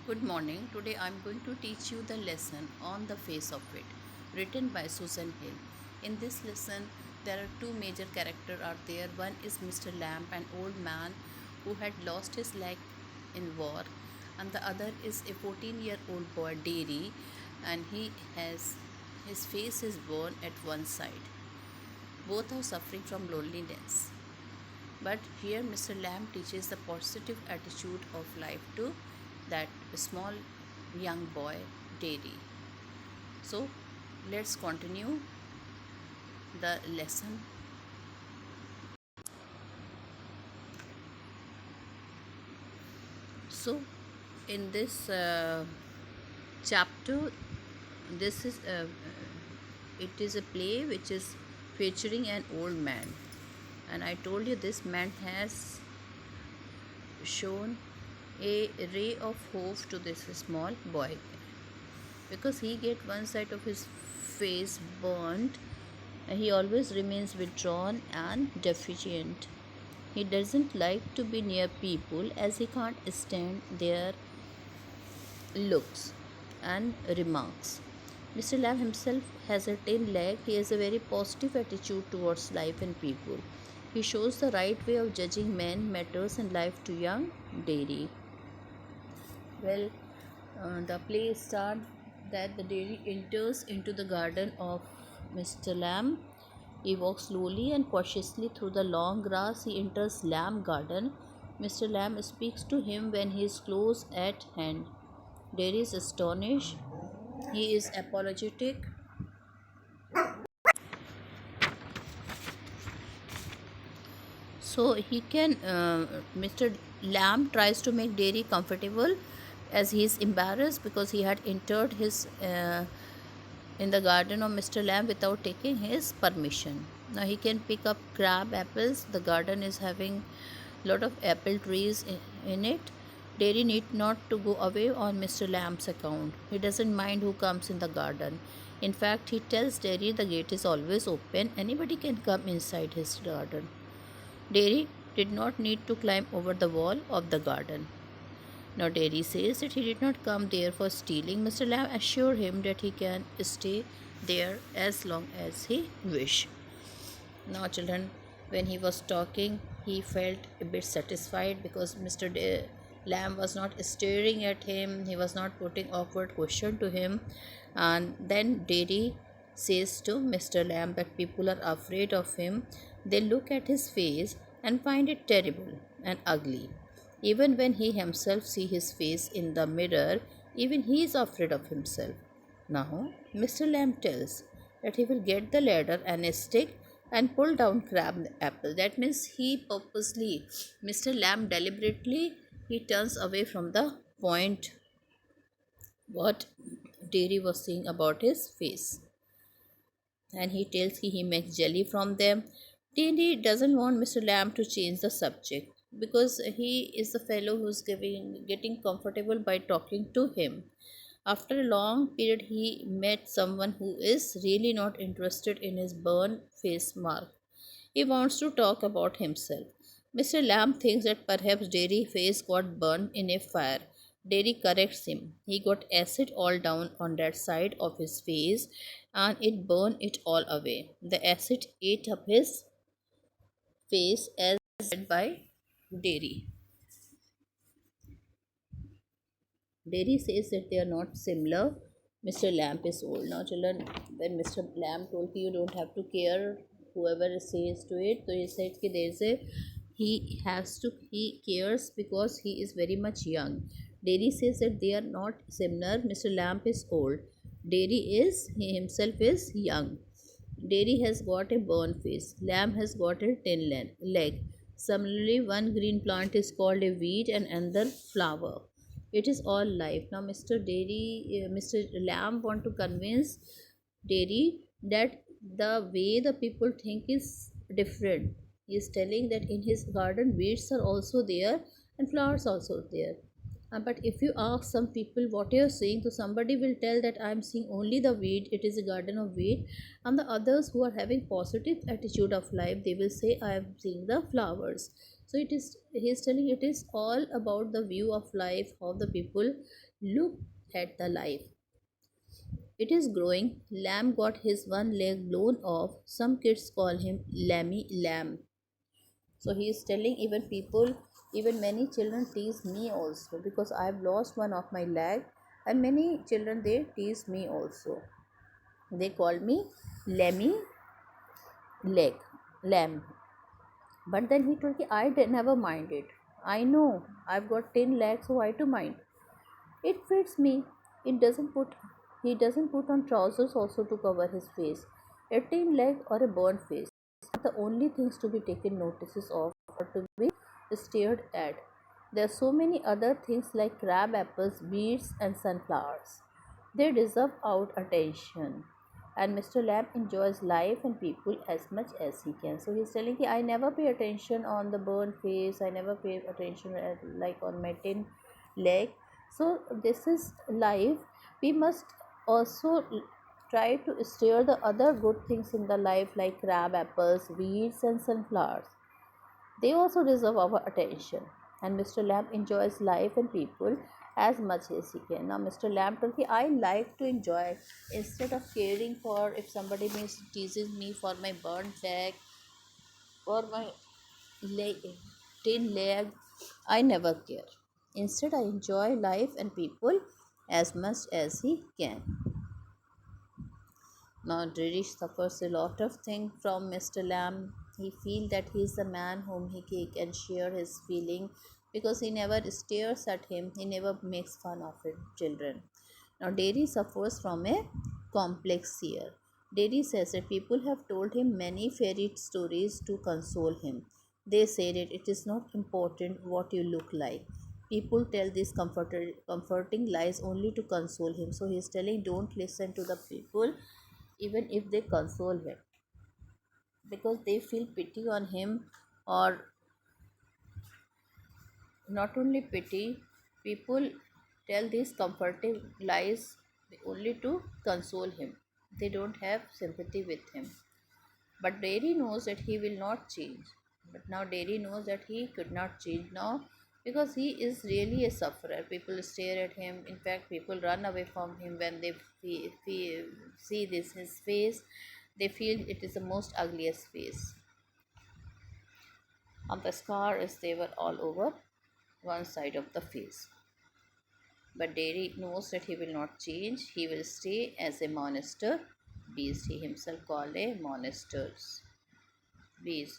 Good morning. Today I am going to teach you the lesson On the Face of It, written by Susan Hill. In this lesson, there are two major characters are there. One is Mr. Lamb, an old man who had lost his leg in war, and the other is a 14-year-old boy, Derry, and he has his face is burned at one side. Both are suffering from loneliness. But here Mr. Lamb teaches the positive attitude of life to that small young boy, Derry. So let's continue the lesson. So in this chapter, this is it is a play which is featuring an old man, and I told you this man has shown a ray of hope to this small boy because he get one side of his face burnt. He always remains withdrawn and deficient. He doesn't like to be near people as he can't stand their looks and remarks. Mr. Lamb himself has a thin leg. He has a very positive attitude towards life and people. He shows the right way of judging men, matters, and life to young Derry. Well, the play starts that the Derry enters into the garden of Mr. Lamb. He walks slowly and cautiously through the long grass. He enters Lamb garden. Mr. Lamb speaks to him when he is close at hand. Derry is astonished. He is apologetic. So he can, Mr. Lamb tries to make Derry comfortable as he is embarrassed because he had entered his in the garden of Mr. Lamb without taking his permission. Now he can pick up crab apples. The garden is having lot of apple trees in it. Derry need not to go away on Mr. Lamb's account. He doesn't mind who comes in the garden. In fact, he tells Derry the gate is always open. Anybody can come inside his garden. Derry did not need to climb over the wall of the garden. Now Derry says that he did not come there for stealing. Mr. Lamb assured him that he can stay there as long as he wish. Now children, when he was talking, he felt a bit satisfied because Lamb was not staring at him. He was not putting awkward question to him. And then Derry says to Mr. Lamb that people are afraid of him. They look at his face and find it terrible and ugly. Even when he himself see his face in the mirror, even he is afraid of himself. Now, Mr. Lamb tells that he will get the ladder and a stick and pull down crab apple. That means he purposely, Mr. Lamb deliberately, he turns away from the point what Derry was saying about his face, and he tells he makes jelly from them. Derry doesn't want Mr. Lamb to change the subject because he is the fellow who's getting comfortable by talking to him. After a long period, he met someone who is really not interested in his burn face mark. He wants to talk about himself. Mr. Lamb thinks that perhaps Derry face got burned in a fire. Derry corrects him. He got acid all down on that side of his face and it burned it all away. The acid ate up his face as said by Derry. Derry says that they are not similar. Mr. Lamb is old. Now, children, when Mr. Lamb told you don't have to care whoever says to it, so he said that there's a he cares because he is very much young. Derry says that they are not similar. Mr. Lamb is old. Derry is he himself is young. Derry has got a burn face. Lamb has got a thin leg. Similarly, one green plant is called a weed and another flower. It is all life. Now, Mr. Lamb want to convince Derry that the way the people think is different. He is telling that in his garden, weeds are also there and flowers also there. But if you ask some people what you are seeing, so somebody will tell that I am seeing only the weed, it is a garden of weed, and the others who are having positive attitude of life, they will say I am seeing the flowers. So it is, he is telling it is all about the view of life, how the people look at the life. It is growing. Lamb got his one leg blown off. Some kids call him Lammy Lamb. So he is telling even people, even many children tease me also because I have lost one of my leg, and many children they tease me also. They call me Lemmy leg, lamb. But then he told me never mind it. I know I've got 10 legs, so why to mind? It fits me. It doesn't put he doesn't put on trousers also to cover his face. A thin leg or a burnt face are the only things to be taken notices of or to be stared at. There are so many other things like crab apples, beets, and sunflowers. They deserve our attention. And Mr. Lamb enjoys life and people as much as he can. So he's telling me, I never pay attention on the burnt face. I never pay attention like on my tin leg. So this is life. We must also try to steer the other good things in the life like crab apples, weeds, and sunflowers. They also deserve our attention. And Mr. Lamb enjoys life and people as much as he can. Now, Mr. Lamb told me, I like to enjoy instead of caring for if somebody teases me for my burnt leg or my leg, tin leg. I never care. Instead, I enjoy life and people as much as he can. Now Dirish suffers a lot of things from Mr. Lamb. He feels that he is the man whom he can share his feeling because he never stares at him, he never makes fun of it, children. Now Dairy suffers from a complex fear. Dairy says that people have told him many fairy stories to console him. They say that it is not important what you look like. People tell these comforting lies only to console him. So he is telling, don't listen to the people even if they console him because they feel pity on him, or not only pity, people tell these comforting lies only to console him. They don't have sympathy with him. But Dairy knows that he will not change. But now Dairy knows that he could not change now because he is really a sufferer. People stare at him. In fact, people run away from him when they see this his face. They feel it is the most ugliest face. And the scar is they were all over one side of the face. But Dairy knows that he will not change. He will stay as a monster beast. He himself called a monsters beast.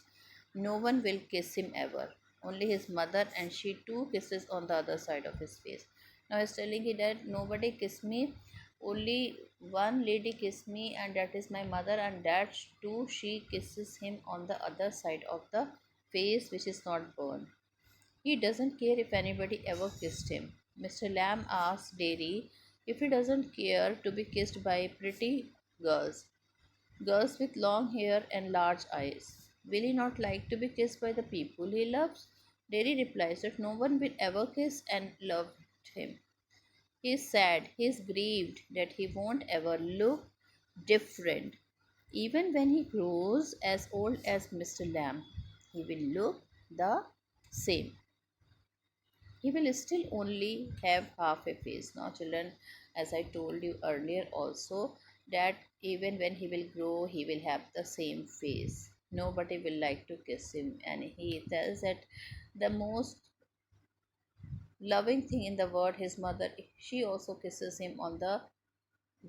No one will kiss him ever. Only his mother, and she too kisses on the other side of his face. Now he's telling you that nobody kiss me. Only one lady kiss me, and that is my mother, and that too she kisses him on the other side of the face which is not burned. He doesn't care if anybody ever kissed him. Mr. Lamb asks Dairy if he doesn't care to be kissed by pretty girls, girls with long hair and large eyes. Will he not like to be kissed by the people he loves? Dairy replies that no one will ever kiss and love him. He is sad, he is grieved that he won't ever look different. Even when he grows as old as Mr. Lamb, he will look the same. He will still only have half a face. Now, children, as I told you earlier also, that even when he will grow, he will have the same face. Nobody will like to kiss him, and he tells that the most loving thing in the world, his mother, she also kisses him on the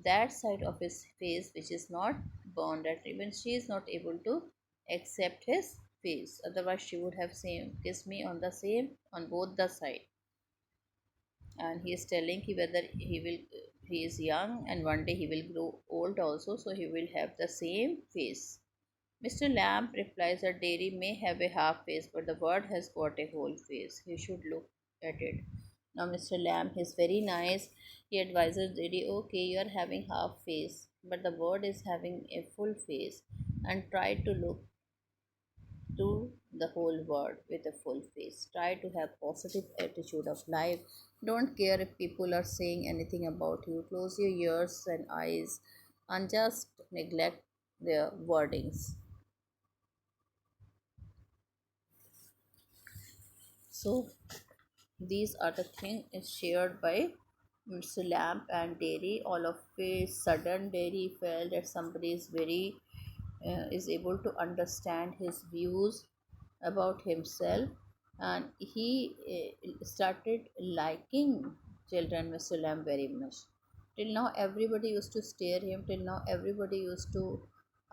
that side of his face which is not burned. That even she is not able to accept his face. Otherwise, she would have same kissed me on the same on both the side. And he is telling whether he is young and one day he will grow old also, so he will have the same face. Mr. Lamb replies that Dairy may have a half face, but the bird has got a whole face. He should look at it. Now Mr. Lamb is very nice. He advises Dairy, okay, you are having half face, but the bird is having a full face, and try to look to the whole world with a full face. Try to have positive attitude of life. Don't care if people are saying anything about you. Close your ears and eyes and just neglect their wordings. So these are the things is shared by Mr. Lamp and Dairy. All of a sudden, Dairy felt that somebody is very is able to understand his views about himself, and he started liking children Mr. Lamb very much. Till now, everybody used to stare him. Till now, everybody used to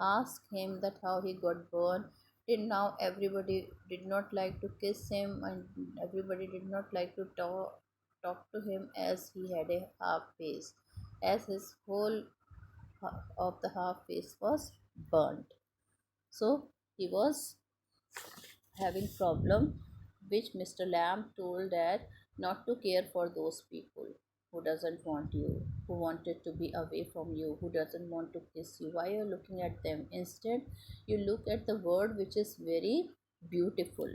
ask him that how he got born. Till now, everybody did not like to kiss him, and everybody did not like to talk to him as he had a half face, as his whole of the half face was burnt. So he was having problem, which Mr. Lamb told that not to care for those people who doesn't want you, who wanted to be away from you, who doesn't want to kiss you. Why you're looking at them? Instead, you look at the word which is very beautiful.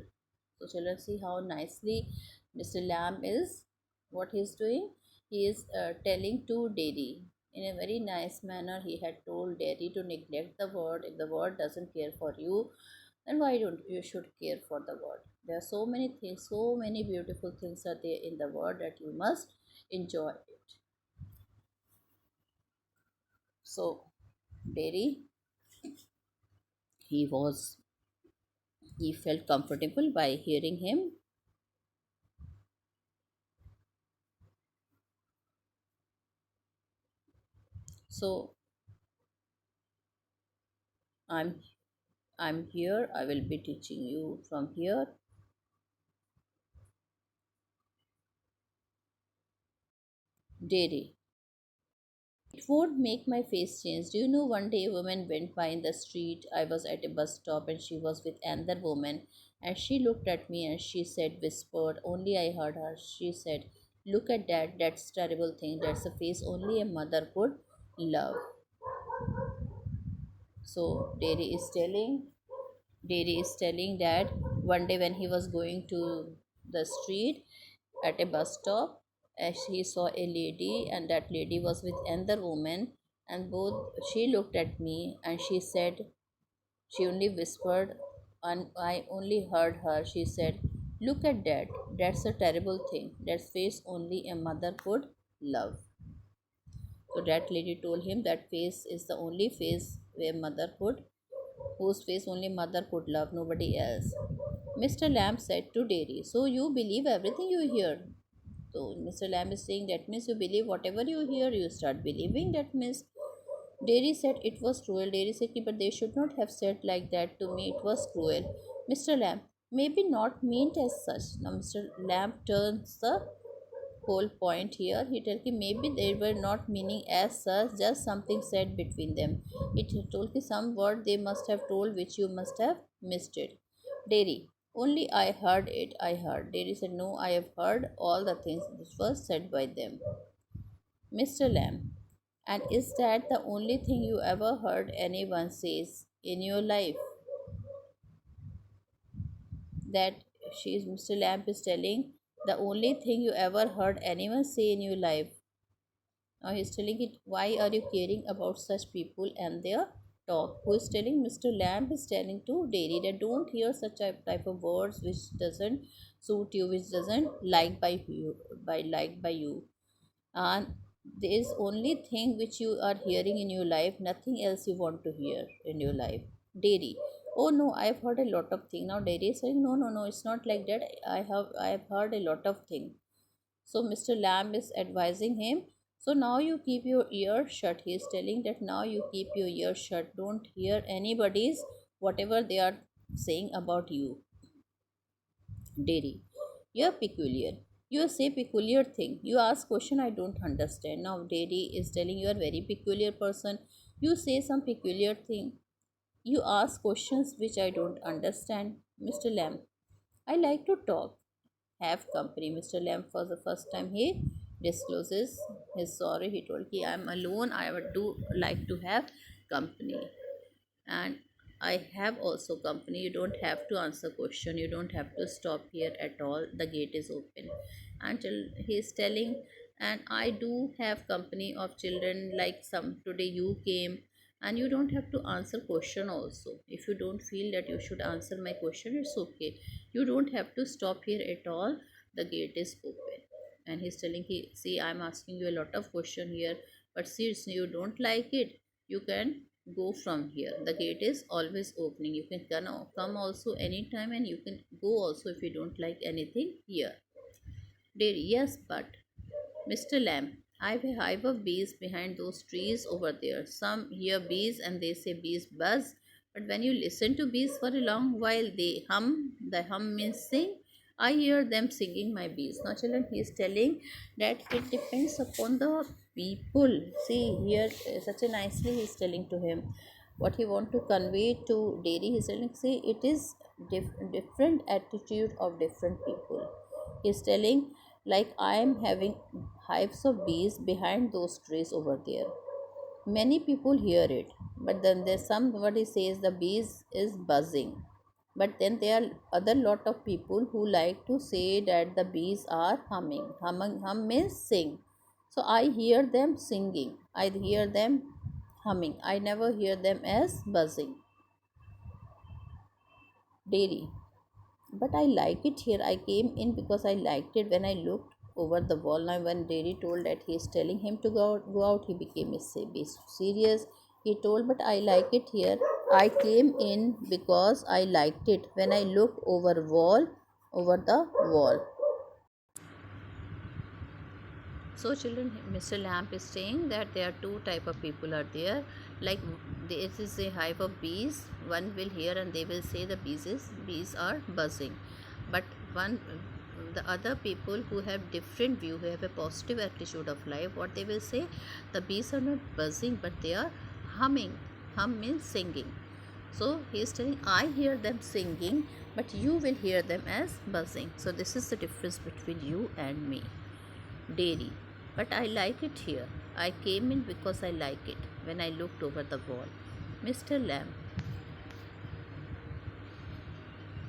So children, see how nicely Mr. Lamb is, what he's doing. He is telling to Dairy in a very nice manner. He had told Dairy to neglect the word. If the word doesn't care for you, then why don't you should care for the world? There are so many things, so many beautiful things are there in the world that you must enjoy it. So Dairy, he was he felt comfortable by hearing him. So i'm I'm here, I will be teaching you from here. Dairy, it would make my face change. Do you know, one day a woman went by in the street. I was at a bus stop and she was with another woman. And she looked at me and she said, whispered, only I heard her. She said, look at that, that's terrible thing. That's a face only a mother could love. So Dairy is telling that one day when he was going to the street at a bus stop, as he saw a lady, and that lady was with another woman, and both she looked at me and she said, she only whispered, and I only heard her. She said, look at that. That's a terrible thing. That's face only a mother could love. So that lady told him that face is the only face where mother could whose face only mother could love, nobody else. Mr. Lamb said to Dairy, so you believe everything you hear? So Mr. Lamb is saying that means you believe whatever you hear, you start believing. That means Dairy said it was cruel. Dairy said, but they should not have said like that to me. It was cruel. Mr. Lamb, maybe not meant as such. Now Mr. Lamb turns the whole point here. He tells me maybe they were not meaning as such, just something said between them. It told me some word they must have told which you must have missed it. Dairy, only I heard it, I heard. Dairy said, no, I have heard all the things which was said by them. Mr. Lamb, and is that the only thing you ever heard anyone says in your life? That Mr. Lamb is telling the only thing you ever heard anyone say in your life. Now he's telling it, why are you caring about such people and their talk? Who is telling? Mr. Lamb is telling to Dairy that don't hear such type of words which doesn't suit you, which doesn't like by you. And there is only thing which you are hearing in your life, nothing else you want to hear in your life. Dairy. Oh no, I've heard a lot of things. Now Dairy is saying, no, it's not like that. I have heard a lot of things. So Mr. Lamb is advising him. So now you keep your ear shut. He is telling that now you keep your ear shut. Don't hear anybody's whatever they are saying about you. Dairy. You're peculiar. You say peculiar thing. You ask question I don't understand. Now Dairy is telling you are very peculiar person. You say some peculiar thing. You ask questions which I don't understand. Mr. Lamb. I like to talk, have company. Mr. Lamb, for the first time, he discloses his sorry. He told he I'm alone. I would do like to have company, and I have also company. You don't have to answer question. You don't have to stop here at all. The gate is open. Until he is telling, and I do have company of children like some today you came. And you don't have to answer question also. If you don't feel that you should answer my question, it's okay. You don't have to stop here at all. The gate is open. And he's telling, he see, I'm asking you a lot of question here, but since you don't like it, you can go from here. The gate is always opening. You can come also anytime, and you can go also if you don't like anything here. Dairy, yes, but Mr. Lamb, I have a hive of bees behind those trees over there. Some hear bees and they say bees buzz, but when you listen to bees for a long while, they hum. The hum means sing. I hear them singing my bees. Now, children, he is telling that it depends upon the people. See, here, such a nicely he is telling to him what he want to convey to Dairy. He is telling, see, it is different attitude of different people. He is telling, like, I am having hives of bees behind those trees over there. Many people hear it, but then there's somebody says the bees is buzzing. But then there are other lot of people who like to say that the bees are humming. Hum means sing. So I hear them singing. I hear them humming. I never hear them as buzzing. Dairy. But I like it here. I came in because I liked it when I looked over the wall. Now, when Dairy told that he is telling him to go out, he became serious. He told, but I like it here. I came in because I liked it when I looked over the wall. So children, Mr. Lamp is saying that there are two type of people are there. Like, this is a hive of bees. One will hear and they will say the bees are buzzing. But the other people who have different view, who have a positive attitude of life, what they will say, the bees are not buzzing but they are humming. Hum means singing. So he is telling, I hear them singing, but you will hear them as buzzing. So this is the difference between you and me. Dairy. But I like it here. I came in because I like it when I looked over the wall. Mr. Lamb.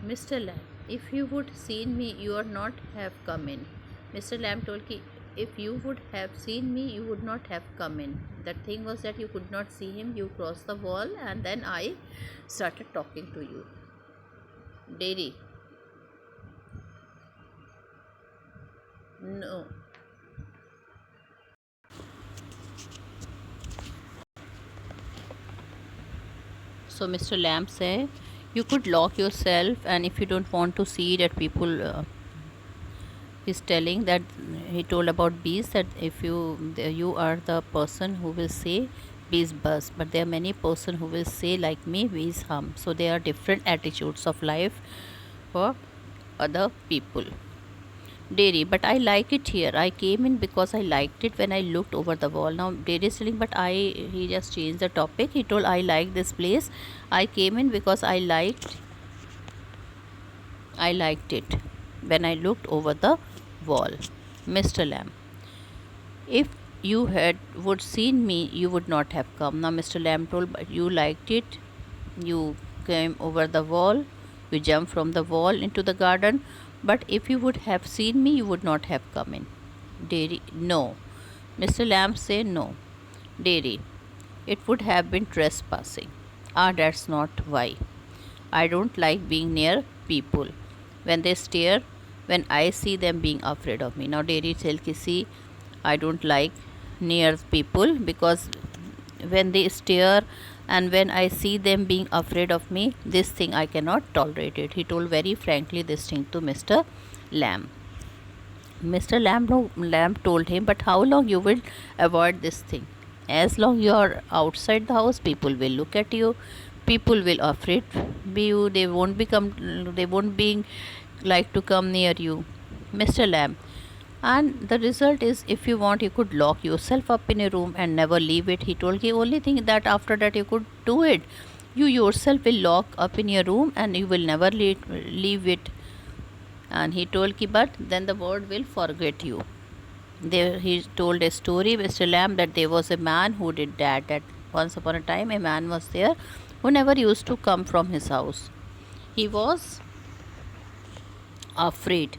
Mr. Lamb, if you would seen me, you would not have come in. Mr. Lamb told ki, if you would have seen me, you would not have come in. The thing was that you could not see him. You crossed the wall and then I started talking to you. Dairy. No. So Mr. Lamb said, you could lock yourself, and if you don't want to see that people, he's telling that he told about bees, that if you are the person who will say bees buzz, but there are many person who will say like me bees hum. So there are different attitudes of life for other people. Dairy, but I like it here. I came in because I liked it when I looked over the wall. Now Dairy is telling, but he just changed the topic. He told, I like this place. I came in because I liked it when I looked over the wall. Mr. Lamb, if you would seen me, you would not have come. Now Mr. Lamb told, but you liked it. You came over the wall. You jumped from the wall into the garden. But if you would have seen me, you would not have come in. Dairy, no. Mr. Lamb said, no. Dairy, it would have been trespassing. Ah, that's not why. I don't like being near people. When they stare, when I see them being afraid of me. Now Dairy tells ki, see, I don't like near people because when they stare and when I see them being afraid of me, this thing I cannot tolerate it. He told very frankly this thing to Mr. Lamb. Mr. Lamb told him, but how long you will avoid this thing? As long you are outside the house, people will look at you. People will afraid be you. They won't be like to come near you. Mr. Lamb, and the result is, if you want, you could lock yourself up in a room and never leave it. He told the only thing that after that you could do it, you yourself will lock up in your room and you will never leave it. And he told ki, but then the world will forget you. There he told a story, Mr. Lamb, that there was a man who did that once upon a time a man was there who never used to come from his house. He was afraid,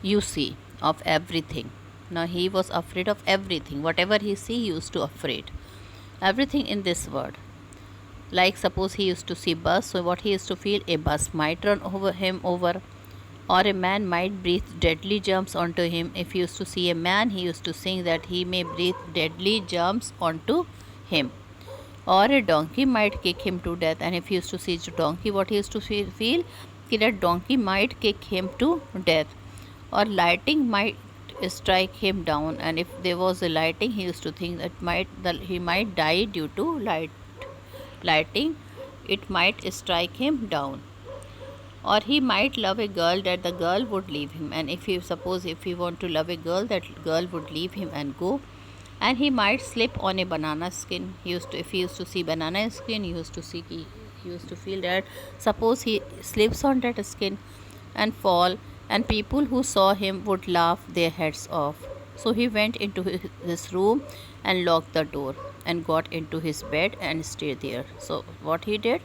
you see, of everything. Now he was afraid of everything. Whatever he see, he used to afraid. Everything in this world. Like suppose he used to see bus, so what he used to feel, a bus might run over him over, or a man might breathe deadly jumps onto him. If he used to see a man, he used to think that he may breathe deadly jumps onto him. Or a donkey might kick him to death, and if he used to see a donkey, what he used to feel that donkey might kick him to death. Or lightning might strike him down, and if there was a lightning, he used to think that he might die due to lightning. It might strike him down. Or he might love a girl that the girl would leave him, and if he want to love a girl, that girl would leave him and go. And he might slip on a banana skin. If he used to see banana skin, he used to feel that suppose he slips on that skin and fall, and people who saw him would laugh their heads off. So he went into his room and locked the door and got into his bed and stayed there. So what he did,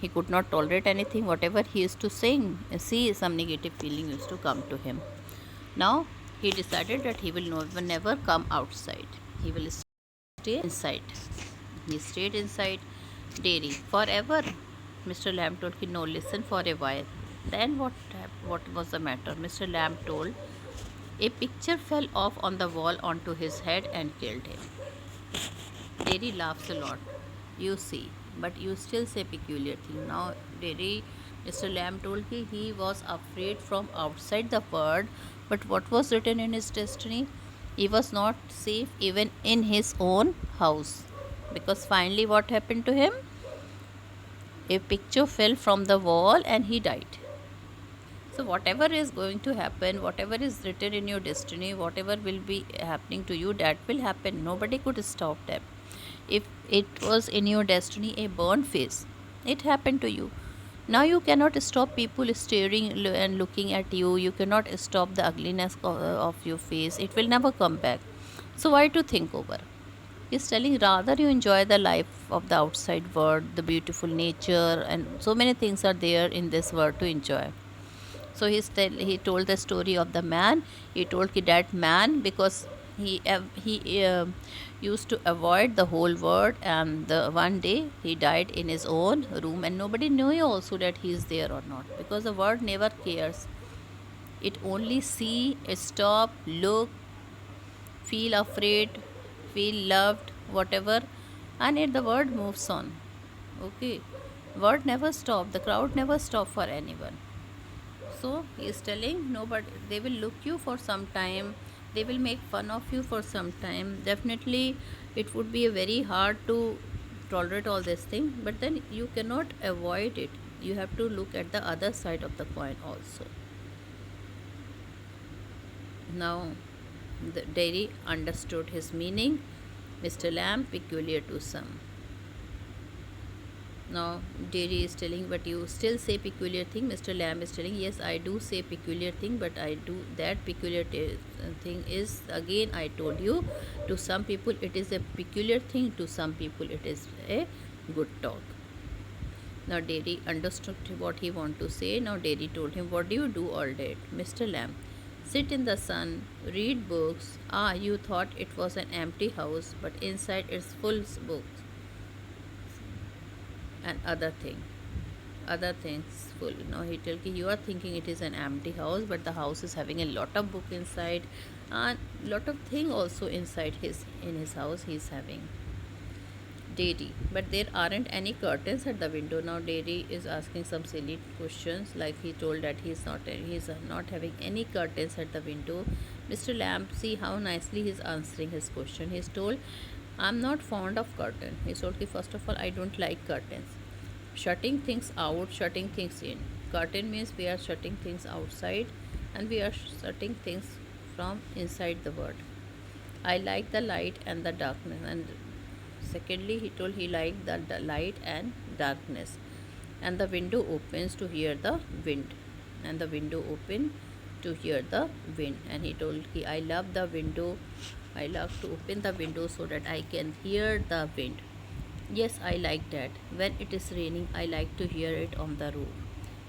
he could not tolerate anything. Whatever he used to see some negative feeling used to come to him. Now he decided that he will never come outside. He will stay inside. He stayed inside dairy forever. Mr. Lamb told him, no, listen for a while. Then what was the matter? Mr. Lamb told, a picture fell off on the wall onto his head and killed him. Dairy laughs a lot, you see, but you still say peculiar thing. Now, Mr. Lamb told he was afraid from outside the world, but what was written in his destiny? He was not safe even in his own house. Because finally, what happened to him? A picture fell from the wall and he died. So, whatever is going to happen, whatever is written in your destiny, whatever will be happening to you, that will happen. Nobody could stop them. If it was in your destiny a burnt face, it happened to you. Now you cannot stop people staring and looking at you. You cannot stop the ugliness of your face. It will never come back. So why to think over? He's telling rather you enjoy the life of the outside world, the beautiful nature, and so many things are there in this world to enjoy. So he told the story of the man. He told that man, because he used to avoid the whole world, and one day he died in his own room, and nobody knew also that he is there or not, because the world never cares. It only see, stop, look, feel afraid, feel loved, whatever, and the world moves on. Okay, world never stop, the crowd never stop for anyone. So he is telling, no, but they will look you for some time, they will make fun of you for some time. Definitely it would be very hard to tolerate all this thing, but then you cannot avoid it. You have to look at the other side of the coin also. Now the dairy understood his meaning. Mr. Lamb, peculiar to some. Now dairy is telling, but you still say peculiar thing. Mr. Lamb is telling, yes, I do say peculiar thing, but I do that peculiar thing is, again I told you, to some people it is a peculiar thing, to some people it is a good talk. Now dairy understood what he wanted to say. Now dairy told him, what do you do all day? Mr. Lamb, sit in the sun, read books. Ah, you thought it was an empty house, but inside it's full of books and other things full. Now he tell you are thinking it is an empty house, but the house is having a lot of book inside, and lot of thing also inside in his house he is having. Dairy, but there aren't any curtains at the window. Now Dairy is asking some silly questions, like he told that he's not having any curtains at the window. Mr. Lamb, see how nicely he's answering his question. He's told, I'm not fond of curtain. He told, first of all, I don't like curtains. Shutting things out, shutting things in. Curtain means we are shutting things outside, and we are shutting things from inside the world. I like the light and the darkness. And secondly, he told he liked the light and darkness. And the window opens to hear the wind. And the window open to hear the wind. And he told I love the window. I love to open the window so that I can hear the wind. Yes, I like that. When it is raining, I like to hear it on the roof.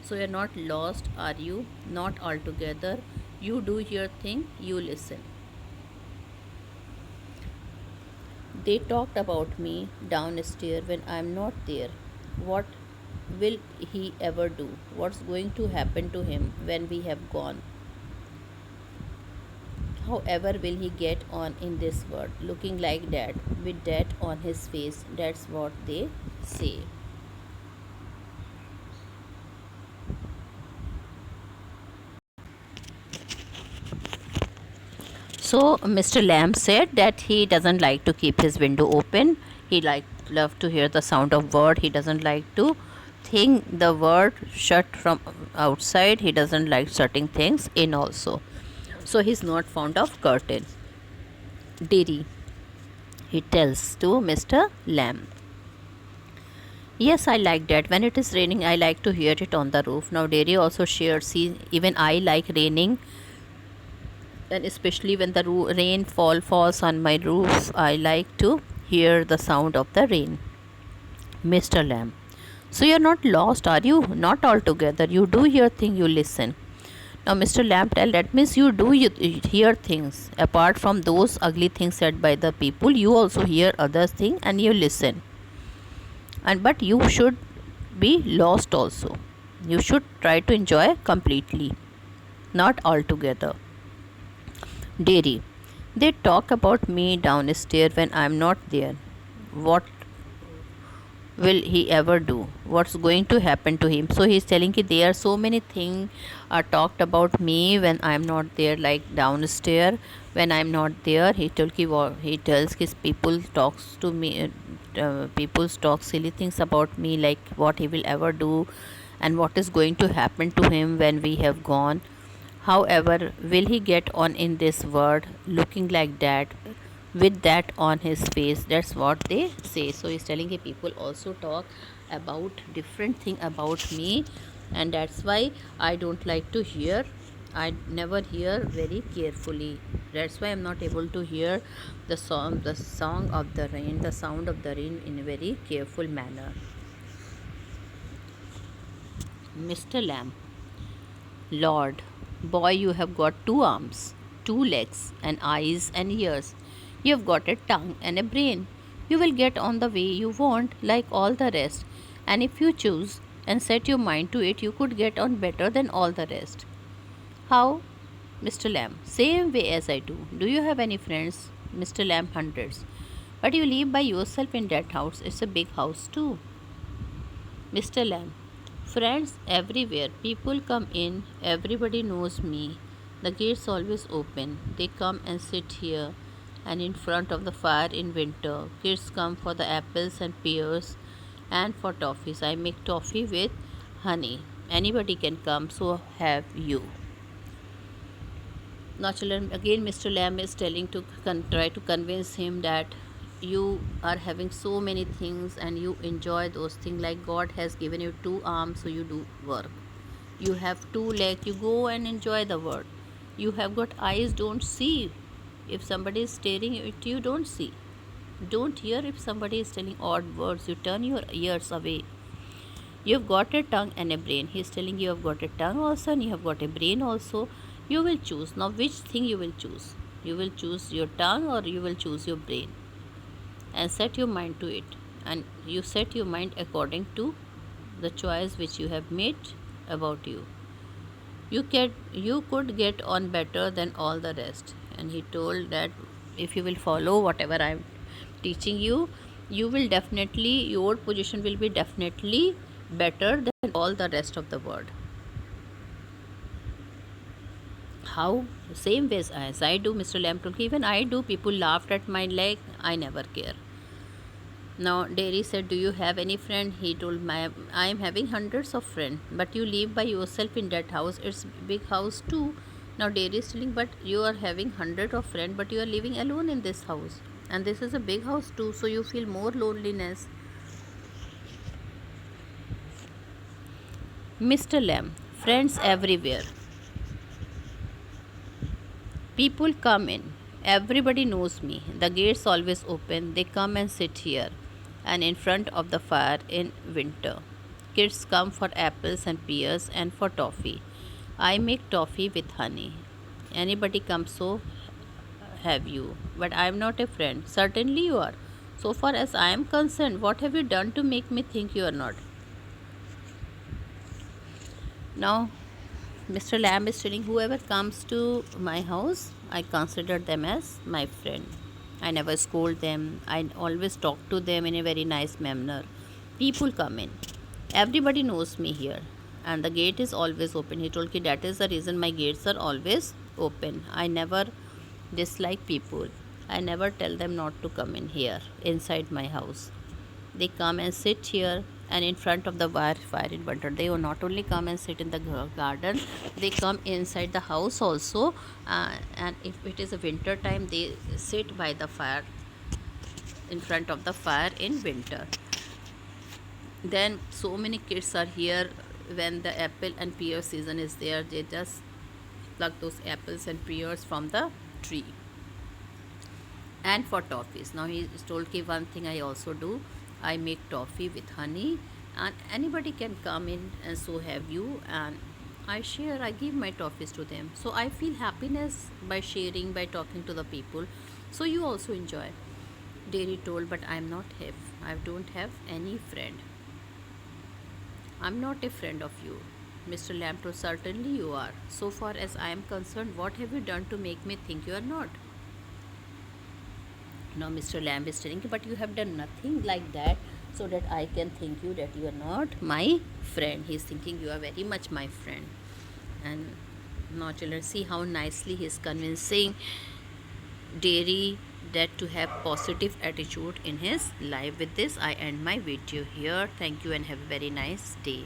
So you're not lost, are you? Not altogether. You do your thing, you listen. They talked about me downstairs when I'm not there. What will he ever do? What's going to happen to him when we have gone? However, will he get on in this world looking like that with that on his face? That's what they say. So Mr. Lamb said that he doesn't like to keep his window open. He love to hear the sound of word. He doesn't like to think the word shut from outside. He doesn't like shutting things in also. So he's not fond of curtain. Dearie, he tells to Mr. Lamb. Yes, I like that. When it is raining, I like to hear it on the roof. Now, Dearie also shared, see, even I like raining, and especially when the rainfall falls on my roof, I like to hear the sound of the rain. Mr. Lamb. So you're not lost, are you? Not altogether. You do hear things, you listen. Now, Mr. Lamb tell that means you hear things apart from those ugly things said by the people. You also hear other things and you listen. And but you should be lost also. You should try to enjoy completely, not altogether. Dairy. They talk about me downstairs when I'm not there. What will he ever do? What's going to happen to him? So he's telling that there are so many things are talked about me when I'm not there, like downstairs when I'm not there. He tells his people talks to me. People talk silly things about me, like what he will ever do, and what is going to happen to him when we have gone. However, will he get on in this world looking like that with that on his face? That's what they say. So he's telling the people also talk about different thing about me, and that's why I don't like to hear. I never hear very carefully. That's why I'm not able to hear the song of the rain, the sound of the rain in a very careful manner. Mr. Lamb. Lord, boy, you have got two arms, two legs, and eyes and ears. You have got a tongue and a brain. You will get on the way you want, like all the rest. And if you choose and set your mind to it, you could get on better than all the rest. How? Mr. Lamb. Same way as I do. Do you have any friends? Mr. Lamb. Hundreds. But you live by yourself in that house. It's a big house, too. Mr. Lamb. Friends everywhere. People come in. Everybody knows me. The gate's always open. They come and sit here and in front of the fire in winter. Kids come for the apples and pears and for toffees. I make toffee with honey. Anybody can come, so have you. Now, children, again, Mr. Lamb is telling to try to convince him that you are having so many things and you enjoy those things, like God has given you two arms, so you do work. You have two legs, you go and enjoy the world. You have got eyes, don't see. If somebody is staring at you, don't see. Don't hear if somebody is telling odd words, you turn your ears away. You've got a tongue and a brain. He's telling you have got a tongue also and you have got a brain also. You will choose. Now, which thing you will choose? You will choose your tongue or you will choose your brain? And set your mind to it. And you set your mind according to the choice which you have made about you. You could get on better than all the rest. And he told that if you will follow whatever I'm teaching you, you will definitely, your position will be definitely better than all the rest of the world. How? Same ways as I do, Mr. Lamb told. Even I do. People laughed at my leg. I never care. Now, Dairy said, do you have any friend? He told, I am having hundreds of friends, but you live by yourself in that house. It's big house too. Now, Dairy is telling, but you are having hundreds of friends, but you are living alone in this house. And this is a big house too, so you feel more loneliness. Mr. Lamb, friends everywhere. People come in. Everybody knows me. The gate's always open. They come and sit here and in front of the fire in winter. Kids come for apples and pears and for toffee. I make toffee with honey. Anybody comes, so have you. But I am not a friend. Certainly you are. So far as I am concerned, what have you done to make me think you are not? Now, Mr. Lamb is telling whoever comes to my house, I consider them as my friend. I never scold them. I always talk to them in a very nice manner. People come in. Everybody knows me here. And the gate is always open. He told me that is the reason my gates are always open. I never dislike people. I never tell them not to come in here, inside my house. They come and sit here and in front of the fire in winter. They will not only come and sit in the garden, they come inside the house also. And if it is a winter time, they sit by the fire, in front of the fire in winter. Then so many kids are here. When the apple and pear season is there, they just pluck those apples and pears from the tree. And for toffees, now he told me one thing I also do. I make toffee with honey, and anybody can come in and so have you, and I share, I give my toffees to them. So I feel happiness by sharing, by talking to the people. So you also enjoy. Dairy told, but I'm not have, I don't have any friend. I'm not a friend of you. Mr. Lamb told, certainly you are. So far as I am concerned, what have you done to make me think you are not? Now Mr. Lamb is telling you, but you have done nothing like that so that I can think you that you are not my friend. He is thinking you are very much my friend. And now children, see how nicely he is convincing Dairy that to have positive attitude in his life. With this I end my video here. Thank you and have a very nice day.